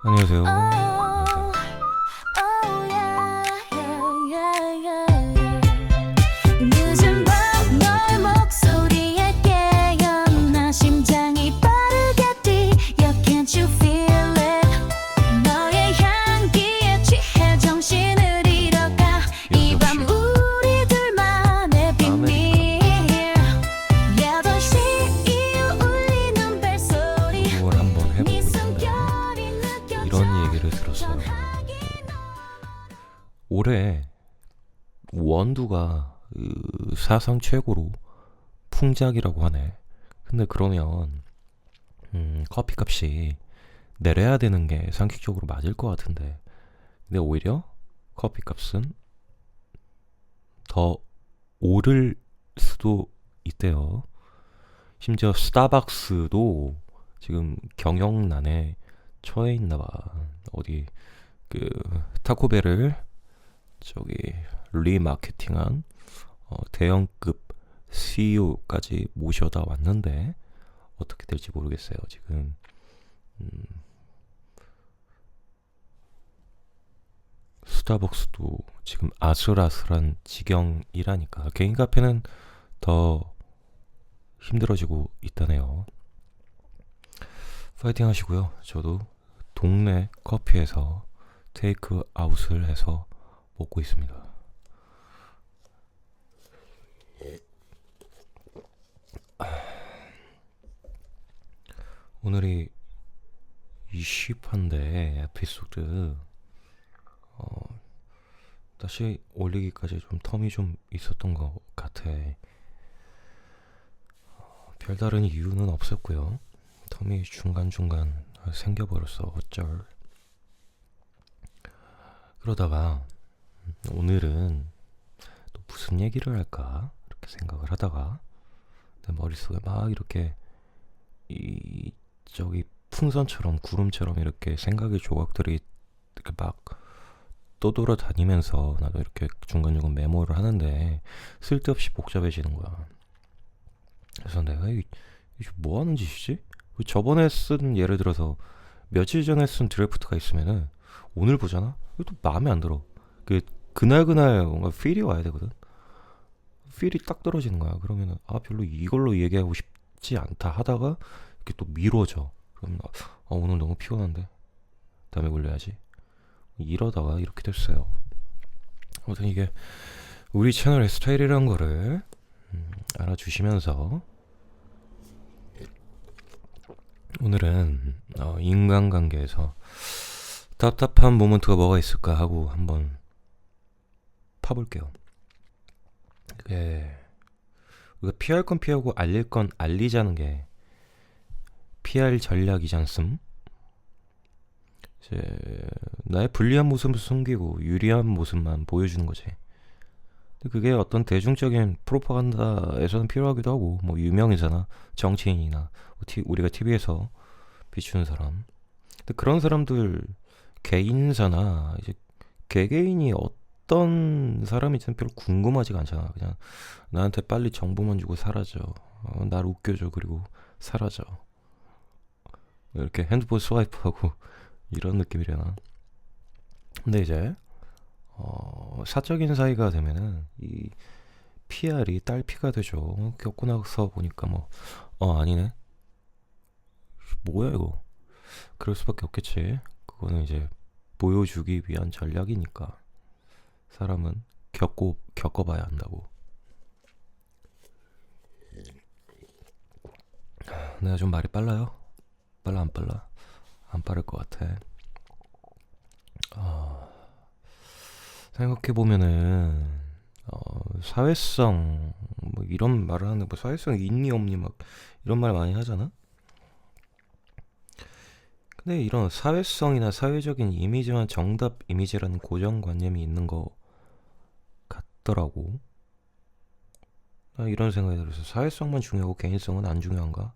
안녕하세요. 안녕하세요. 늦은 밤 너의 목소리에 깨어나 심장이 빠르게 뛰어 Can't you feel it 너의 향기에 취해 정신을 잃어가 이 밤 우리 둘만의 비밀 8시 이후 울리는 벨소리 이걸 한번 해보고 네 있는데 숨결이 느껴져 이런 얘기를 들었어요. 올해 원두가 사상 최고로 풍작이라고 하네. 근데 그러면 커피값이 내려야 되는 게 상식적으로 맞을 것 같은데, 근데 오히려 커피값은 더 오를 수도 있대요. 심지어 스타벅스도 지금 경영난에 처해 있나 봐. 어디 그 타코벨을 저기 리마케팅한 대형급 CEO까지 모셔다 왔는데 어떻게 될지 모르겠어요. 지금 스타벅스도 지금 아슬아슬한 지경이라니까 개인 카페는 더 힘들어지고 있다네요. 파이팅 하시고요. 저도 동네 커피에서 테이크 아웃을 해서 먹고 있습니다. 오늘이 20화인데 에피소드 다시 올리기까지 좀 텀이 좀 있었던 것 같아. 별다른 이유는 없었고요. 텀이 중간중간 생겨버렸어. 어쩔. 그러다가 오늘은 또 무슨 얘기를 할까 이렇게 생각을 하다가 내 머릿속에 막 이렇게 저기 풍선처럼 구름처럼 이렇게 생각의 조각들이 이렇게 막 떠돌아다니면서 나도 이렇게 중간중간 메모를 하는데 쓸데없이 복잡해지는 거야. 그래서 내가 이게 뭐 하는 짓이지? 저번에 쓴 예를 들어서 며칠 전에 쓴 드래프트가 있으면은 오늘 보잖아? 이거 또 마음에 안 들어. 그날 뭔가 필이 와야 되거든. 필이 딱 떨어지는 거야. 그러면은 별로 이걸로 얘기하고 싶지 않다 하다가 이렇게 또 미뤄져. 그러면 오늘 너무 피곤한데 다음에 올려야지. 이러다가 이렇게 됐어요. 아무튼 이게 우리 채널의 스타일이란 거를 알아주시면서 오늘은 인간관계에서 답답한 모먼트가 뭐가 있을까 하고 한번 파볼게요. 우리가 피할 건 피하고 알릴 건 알리자는 게 PR 전략이지 않음? 이제 나의 불리한 모습을 숨기고 유리한 모습만 보여주는 거지. 근데 그게 어떤 대중적인 프로파간다에서는 필요하기도 하고, 뭐 유명인사나 정치인이나 우리가 TV에서 비추는 사람. 근데 그런 사람들 개인사나 이제 개개인이 어떤 사람인지는 별로 궁금하지가 않잖아. 그냥 나한테 빨리 정보만 주고 사라져. 날 웃겨줘. 그리고 사라져. 이렇게 핸드폰 스와이프하고 이런 느낌이려나. 근데 이제 사적인 사이가 되면은 이 PR이 딸피가 되죠. 겪고 나서 보니까 아니네. 뭐야 이거. 그럴 수밖에 없겠지. 그거는 이제 보여주기 위한 전략이니까 사람은 겪어봐야 한다고. 내가 좀 말이 빨라요? 빨라 안 빨라? 안 빠를 것 같아. 생각해보면은 사회성 뭐 이런 말을 하는데 뭐 사회성이 있니 없니 막 이런 말 많이 하잖아. 근데 이런 사회성이나 사회적인 이미지만 정답 이미지라는 고정관념이 있는 거 같더라고. 이런 생각이 들어서 사회성만 중요하고 개인성은 안 중요한가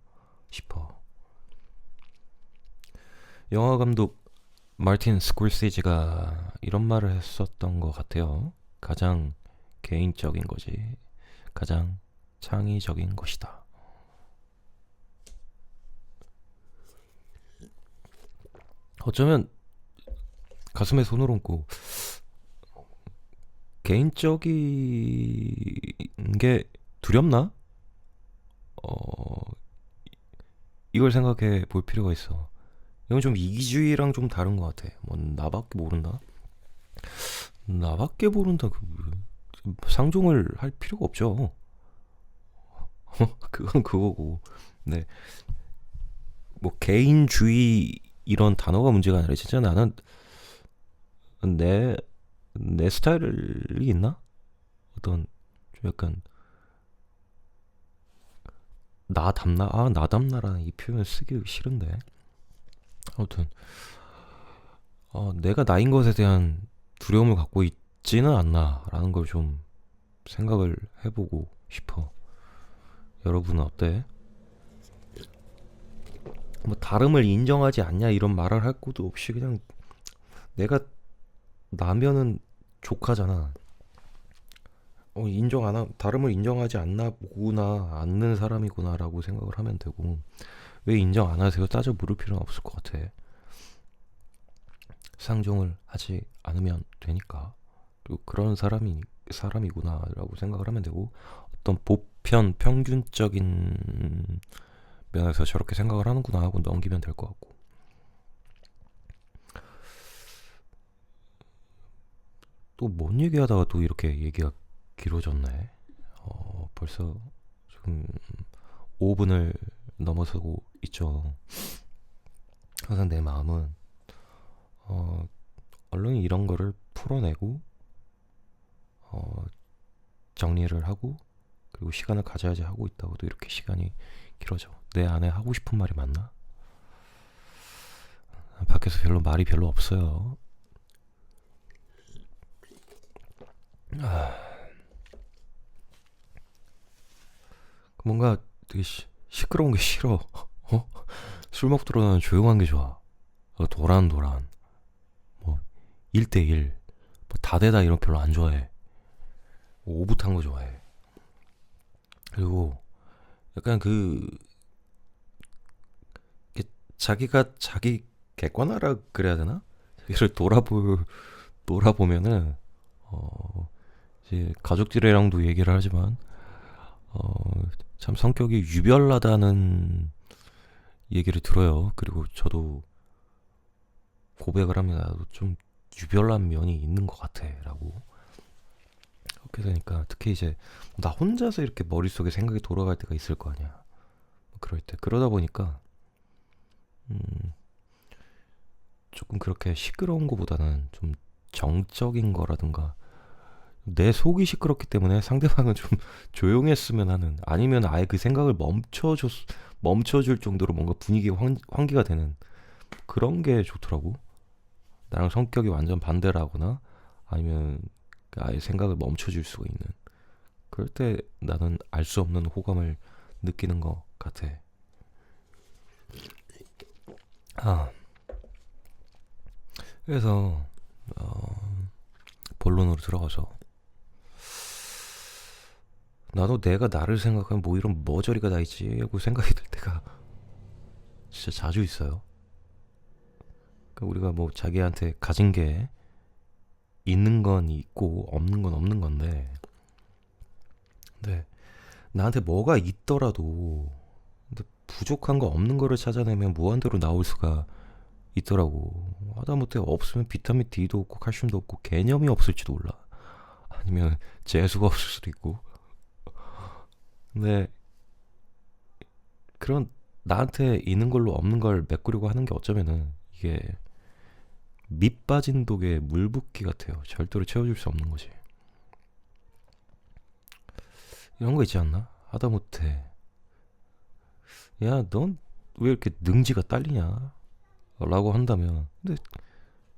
싶어. 영화 감독 마틴 스콜세지가 이런 말을 했었던 것 같아요. 가장 개인적인 거지 가장 창의적인 것이다. 어쩌면 가슴에 손을 얹고 개인적인 게 두렵나? 어, 이걸 생각해 볼 필요가 있어. 이건 좀 이기주의랑 좀 다른 것 같아. 뭐 나밖에 모른다. 나밖에 모른다. 상종을 할 필요가 없죠. 그건 그거고. 네, 뭐 개인주의 이런 단어가 문제가 아니라 진짜 나는 내 내 스타일이 있나? 어떤 좀 약간 나담나라는 이 표현 쓰기 싫은데 아무튼 내가 나인 것에 대한 두려움을 갖고 있지는 않나라는 걸 좀 생각을 해보고 싶어. 여러분은 어때? 뭐 다름을 인정하지 않냐 이런 말을 할 것도 없이 그냥 내가 나면은 족하잖아. 인정 안 하, 다름을 인정하지 않나 보구나, 않는 사람이구나라고 생각을 하면 되고, 왜 인정 안 하세요? 따져 물을 필요는 없을 것 같아. 상종을 하지 않으면 되니까. 그리고 그런 사람이구나라고 생각을 하면 되고, 어떤 보편, 평균적인 면에서 저렇게 생각을 하는구나 하고 넘기면 될 것 같고. 또 뭔 얘기하다가 또 이렇게 얘기가 길어졌네. 벌써 지금 5분을 넘어서고 있죠. 항상 내 마음은 얼른 이런 거를 풀어내고 어, 정리를 하고 그리고 시간을 가져야지 하고 있다고도 이렇게 시간이 길어져. 내 안에 하고 싶은 말이 많나? 밖에서 별로 말이 별로 없어요. 뭔가 되게 시끄러운 게 싫어. 술 먹더라도 조용한 게 좋아. 도란도란 뭐 1대1 뭐 다대다 이런 거 별로 안 좋아해. 오붓한 거 좋아해. 그리고 약간 자기가 자기 객관화라 그래야 되나? 자기를 돌아보면은 이제 가족들이랑도 얘기를 하지만 참 성격이 유별나다는 얘기를 들어요. 그리고 저도 고백을 하면 나도 좀 유별난 면이 있는 것 같아 라고. 그렇게 되니까 특히 이제 나 혼자서 이렇게 머릿속에 생각이 돌아갈 때가 있을 거 아니야. 그럴 때 그러다 보니까 조금 그렇게 시끄러운 것보다는 좀 정적인 거라든가 내 속이 시끄럽기 때문에 상대방은 좀 조용했으면 하는, 아니면 아예 그 생각을 멈춰줄 정도로 뭔가 분위기가 환기가 되는 그런 게 좋더라고. 나랑 성격이 완전 반대라거나 아니면 아예 생각을 멈춰줄 수가 있는, 그럴 때 나는 알 수 없는 호감을 느끼는 것 같아. 그래서 본론으로 들어가서 나도 내가 나를 생각하면 뭐 이런 머저리가 다 있지 하고 생각이 들 때가 진짜 자주 있어요. 그러니까 우리가 뭐 자기한테 가진 게 있는 건 있고 없는 건 없는 건데, 근데 나한테 뭐가 있더라도 근데 부족한 거 없는 거를 찾아내면 무한대로 나올 수가 있더라고. 하다못해 없으면 비타민 D도 없고 칼슘도 없고 개념이 없을지도 몰라. 아니면 재수가 없을 수도 있고. 근데 그런 나한테 있는 걸로 없는 걸 메꾸려고 하는 게 어쩌면은 이게 밑 빠진 독에 물 붓기 같아요. 절대로 채워줄 수 없는 거지. 이런 거 있지 않나? 하다못해 야, 넌 왜 이렇게 능지가 딸리냐? 라고 한다면, 근데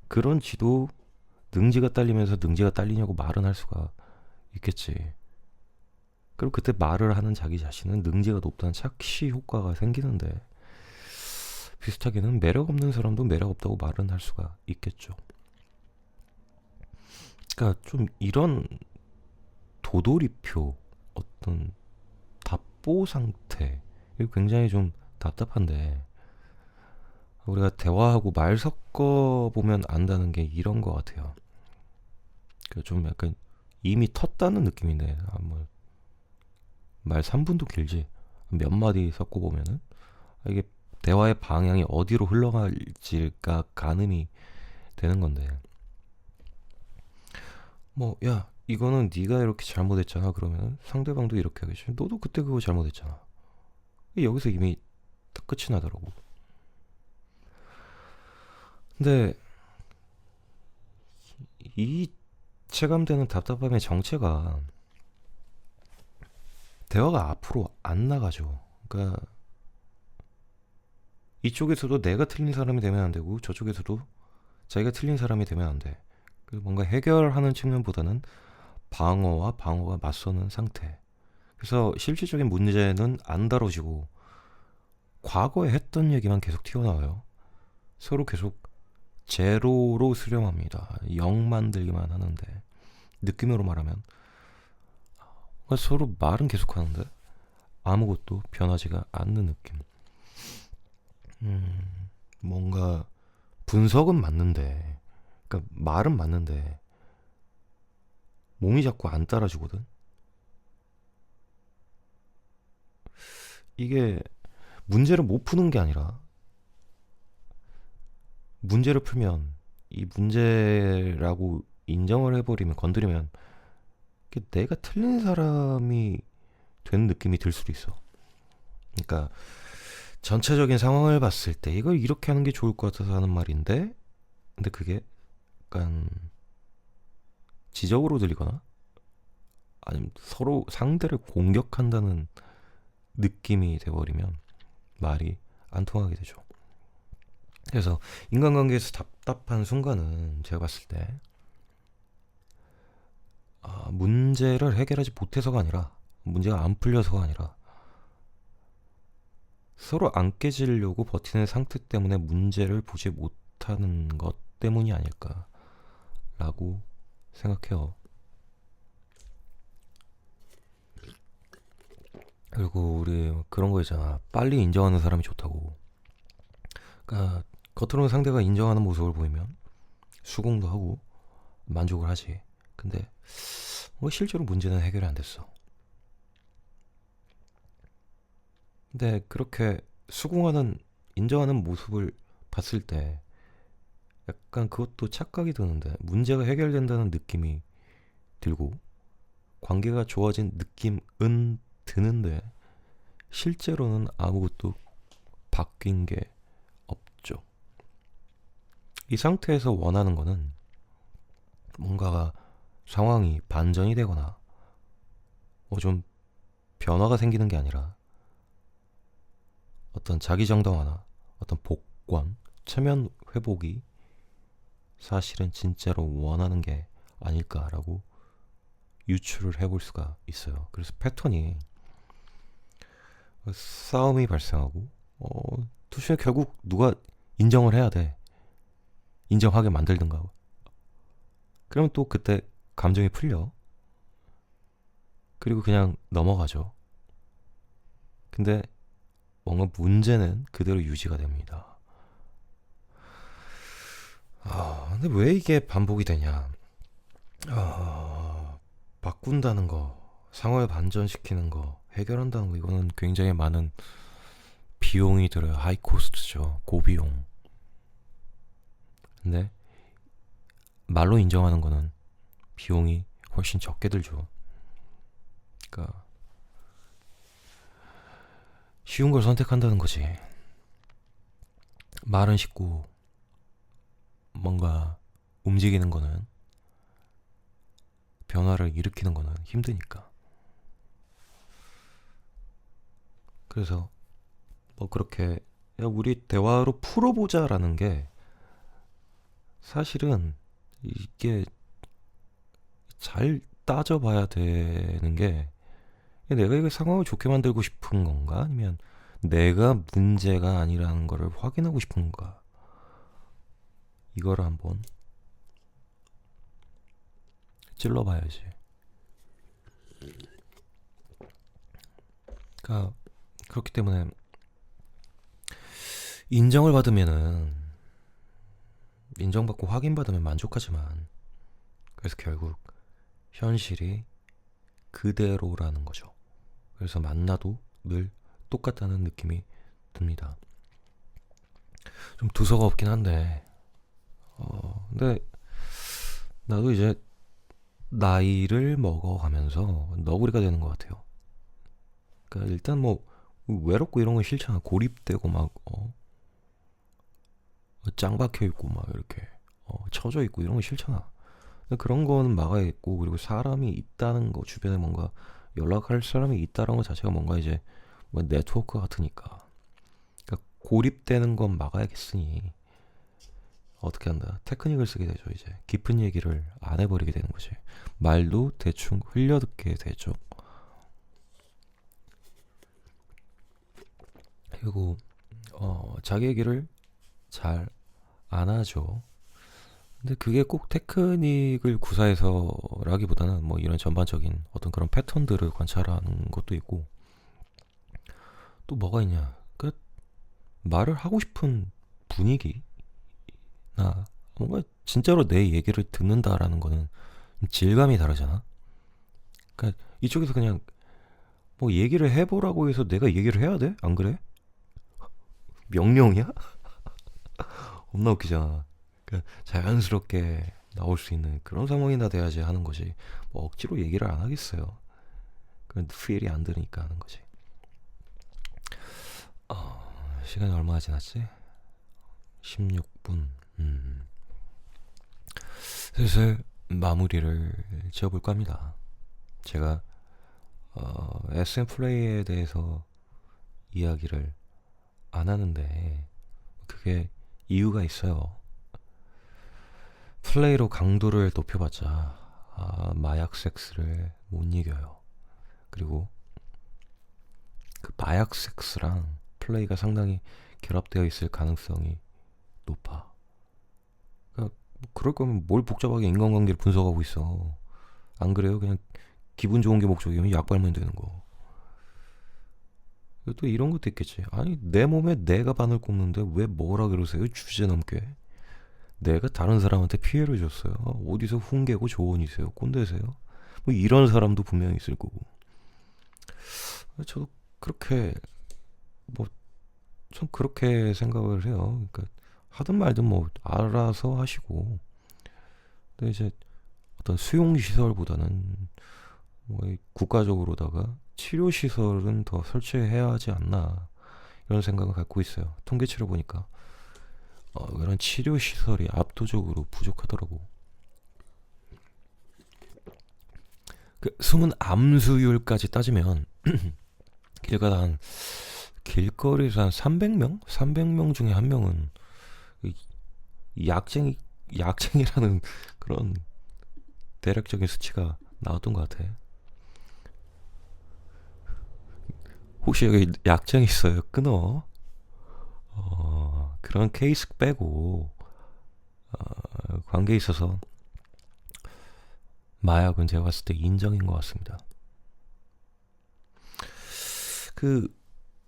그런 지도 능지가 딸리면서 능지가 딸리냐고 말은 할 수가 있겠지. 그리고 그때 말을 하는 자기 자신은 능지가 높다는 착시 효과가 생기는데, 비슷하게는 매력 없는 사람도 매력 없다고 말은 할 수가 있겠죠. 그러니까 좀 이런 도돌이표, 어떤 답보 상태, 이거 굉장히 좀 답답한데, 우리가 대화하고 말 섞어 보면 안다는 게 이런 거 같아요. 그 좀 약간 이미 텄다는 느낌인데 말 3분도 길지 몇 마디 섞어 보면은 이게 대화의 방향이 어디로 흘러갈지가 가늠이 되는 건데 뭐 야 이거는 네가 이렇게 잘못했잖아 그러면 상대방도 이렇게 하겠지 너도 그때 그거 잘못했잖아 여기서 이미 딱 끝이 나더라고. 근데 이 체감되는 답답함의 정체가 대화가 앞으로 안 나가죠. 그러니까 이쪽에서도 내가 틀린 사람이 되면 안 되고 저쪽에서도 자기가 틀린 사람이 되면 안 돼. 뭔가 해결하는 측면보다는 방어와 방어가 맞서는 상태. 그래서 실질적인 문제는 안 다뤄지고 과거에 했던 얘기만 계속 튀어나와요. 서로 계속 제로로 수렴합니다. 0 만들기만 하는데 느낌으로 말하면 서로 말은 계속 하는데 아무것도 변하지가 않는 느낌. 뭔가 분석은 맞는데 그러니까 말은 맞는데 몸이 자꾸 안 따라주거든. 이게 문제를 못 푸는 게 아니라 문제를 풀면 이 문제라고 인정을 해버리면 건드리면 내가 틀린 사람이 된 느낌이 들 수도 있어. 그러니까 전체적인 상황을 봤을 때 이걸 이렇게 하는 게 좋을 것 같아서 하는 말인데 근데 그게 약간 지적으로 들리거나 아니면 서로 상대를 공격한다는 느낌이 돼버리면 말이 안 통하게 되죠. 그래서 인간관계에서 답답한 순간은 제가 봤을 때 문제를 해결하지 못해서가 아니라 문제가 안 풀려서가 아니라 서로 안 깨지려고 버티는 상태 때문에 문제를 보지 못하는 것 때문이 아닐까라고 생각해요. 그리고 우리 그런 거 있잖아. 빨리 인정하는 사람이 좋다고. 그러니까 겉으로는 상대가 인정하는 모습을 보이면 수긍도 하고 만족을 하지. 근데 뭐 실제로 문제는 해결이 안 됐어. 근데 그렇게 수긍하는 인정하는 모습을 봤을 때 약간 그것도 착각이 드는데 문제가 해결된다는 느낌이 들고 관계가 좋아진 느낌은 드는데 실제로는 아무것도 바뀐 게 없죠. 이 상태에서 원하는 거는 뭔가가 상황이 반전이 되거나 뭐 좀 변화가 생기는 게 아니라 어떤 자기 정당화나 어떤 복권, 체면 회복이 사실은 진짜로 원하는 게 아닐까라고 유추를 해볼 수가 있어요. 그래서 패턴이 싸움이 발생하고 투시에 결국 누가 인정을 해야 돼. 인정하게 만들든가. 그러면 또 그때 감정이 풀려. 그리고 그냥 넘어가죠. 근데 뭔가 문제는 그대로 유지가 됩니다. 근데 왜 이게 반복이 되냐? 바꾼다는 거, 상황을 반전시키는 거, 해결한다는 거, 이거는 굉장히 많은 비용이 들어요. 하이 코스트죠. 고비용. 근데 말로 인정하는 거는 비용이 훨씬 적게 들죠. 그러니까 쉬운 걸 선택한다는 거지. 말은 쉽고 뭔가 움직이는 거는 변화를 일으키는 거는 힘드니까. 그래서 뭐 그렇게 야 우리 대화로 풀어보자라는 게 사실은 이게 잘 따져봐야 되는 게 내가 이거 상황을 좋게 만들고 싶은 건가 아니면 내가 문제가 아니라는 거를 확인하고 싶은 건가 이거를 한번 찔러봐야지. 그러니까 그렇기 때문에 인정을 받으면은 인정받고 확인받으면 만족하지만 그래서 결국 현실이 그대로라는 거죠. 그래서 만나도 늘 똑같다는 느낌이 듭니다. 좀 두서가 없긴 한데 근데 나도 이제 나이를 먹어가면서 너구리가 되는 것 같아요. 그러니까 일단 뭐 외롭고 이런 건 싫잖아. 고립되고 막 짱 박혀 있고 막 이렇게 처져 있고 이런 거 싫잖아. 근데 그런 거는 막아야겠고, 그리고 사람이 있다는 거, 주변에 뭔가 연락할 사람이 있다는 것 자체가 뭔가 이제 뭐 네트워크 같으니까. 그러니까 고립되는 건 막아야겠으니 어떻게 한다? 테크닉을 쓰게 되죠. 이제 깊은 얘기를 안 해버리게 되는 거지. 말도 대충 흘려듣게 되죠. 그리고 자기 얘기를 잘 안 하죠. 근데 그게 꼭 테크닉을 구사해서라기보다는 뭐 이런 전반적인 어떤 그런 패턴들을 관찰하는 것도 있고, 또 뭐가 있냐? 그 말을 하고 싶은 분위기나 뭔가 진짜로 내 얘기를 듣는다라는 거는 질감이 다르잖아. 그러니까 이쪽에서 그냥 뭐 얘기를 해보라고 해서 내가 얘기를 해야 돼? 안 그래? 명령이야? 겁나 웃기잖아. 그러니까 자연스럽게 나올 수 있는 그런 상황이나 돼야지 하는 거지. 뭐 억지로 얘기를 안 하겠어요. 그건 필이 안 드니까 하는 거지. 시간이 얼마나 지났지? 16분. 슬슬 마무리를 지어볼까 합니다. 제가 SM 플레이에 대해서 이야기를 안 하는데 그게 이유가 있어요. 플레이로 강도를 높여봤자 마약 섹스를 못 이겨요. 그리고 그 마약 섹스랑 플레이가 상당히 결합되어 있을 가능성이 높아. 그러니까 그럴 거면 뭘 복잡하게 인간관계를 분석하고 있어. 안 그래요? 그냥 기분 좋은 게 목적이면 약 빨면 되는 거. 또 이런 것도 있겠지. 아니 내 몸에 내가 바늘 꼽는데 왜 뭐라 그러세요? 주제넘게. 내가 다른 사람한테 피해를 줬어요. 어디서 훈계고 조언이세요? 꼰대세요? 뭐 이런 사람도 분명히 있을 거고. 저도 그렇게 뭐 전 그렇게 생각을 해요. 그러니까 하든 말든 뭐 알아서 하시고. 근데 이제 어떤 수용 시설보다는 뭐 국가적으로다가 치료 시설은 더 설치해야 하지 않나 이런 생각을 갖고 있어요. 통계치를 보니까 그런 치료 시설이 압도적으로 부족하더라고. 그 숨은 암수율까지 따지면 길 가다 한 길거리에서 한 300명? 300명 중에 한 명은 약쟁이라는 그런 대략적인 수치가 나왔던 것 같아. 혹시 여기 약쟁이 있어요? 끊어. 그런 케이스 빼고 관계에 있어서 마약은 제가 봤을 때 인정인 것 같습니다. 그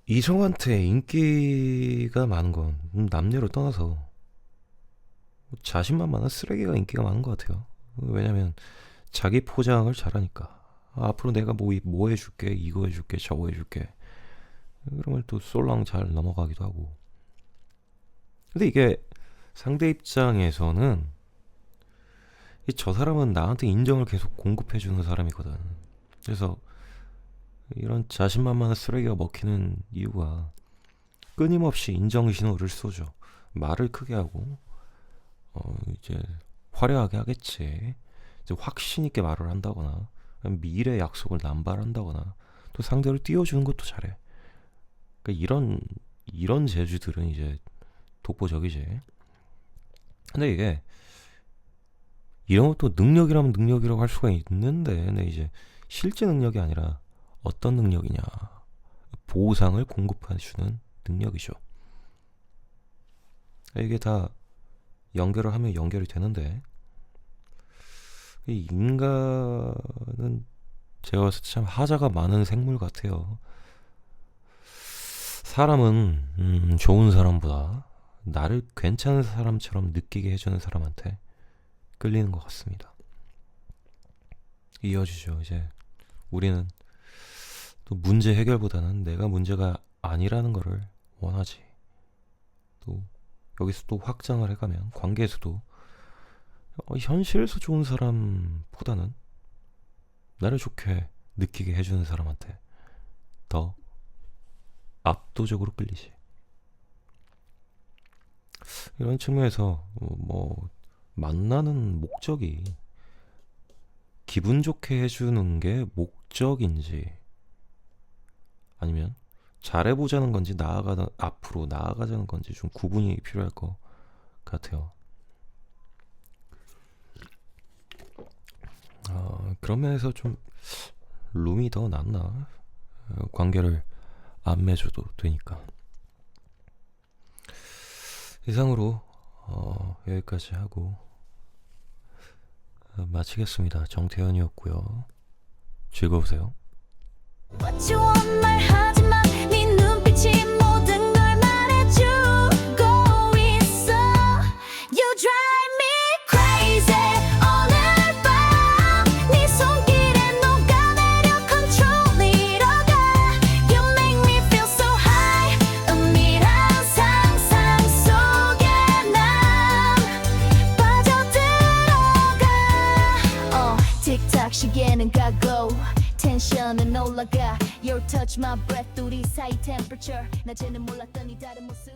이성한테 인기가 많은 건 남녀를 떠나서 자신만만한 쓰레기가 인기가 많은 것 같아요. 왜냐면 자기 포장을 잘하니까. 앞으로 내가 뭐 해줄게, 이거 해줄게, 저거 해줄게. 그러면 또 쏠랑 잘 넘어가기도 하고. 근데 이게 상대 입장에서는 저 사람은 나한테 인정을 계속 공급해주는 사람이거든. 그래서 이런 자신만만한 쓰레기가 먹히는 이유가 끊임없이 인정 신호를 쏘죠. 말을 크게 하고 이제 화려하게 하겠지. 이제 확신 있게 말을 한다거나 미래 약속을 남발한다거나 또 상대를 띄워주는 것도 잘해. 그러니까 이런 재주들은 이제 독보적이지. 근데 이게 이런 것도 능력이라면 능력이라고 할 수가 있는데, 근데 이제 실제 능력이 아니라 어떤 능력이냐, 보상을 공급해주는 능력이죠. 이게 다 연결을 하면 연결이 되는데, 이 인간은 제가 봤을 때 참 하자가 많은 생물 같아요. 사람은 좋은 사람보다 나를 괜찮은 사람처럼 느끼게 해주는 사람한테 끌리는 것 같습니다. 이어지죠. 이제 우리는 또 문제 해결보다는 내가 문제가 아니라는 거를 원하지. 또 여기서 또 확장을 해가면 관계에서도 현실에서 좋은 사람보다는 나를 좋게 느끼게 해주는 사람한테 더 압도적으로 끌리지. 이런 측면에서 뭐 만나는 목적이 기분 좋게 해주는 게 목적인지 아니면 잘해보자는 건지 앞으로 나아가자는 건지 좀 구분이 필요할 것 같아요. 그런 면에서 좀 룸이 더 낫나? 관계를 안 맺어도 되니까. 이상으로 여기까지 하고 마치겠습니다. 정태현이었고요. 즐거우세요. What you want 말하지마 네 눈빛이 모든 걸 말해주고 있어 You drive me crazy 오늘 밤 네 손길에 녹아내려 control이러 가 You make me feel so high 은밀한 상상 속에 난 빠져들어가 틱탁 시계는 가고 텐션은 올라가 Your touch my breath 우리 사이 temperature 낮에는 몰랐던 이 다른 모습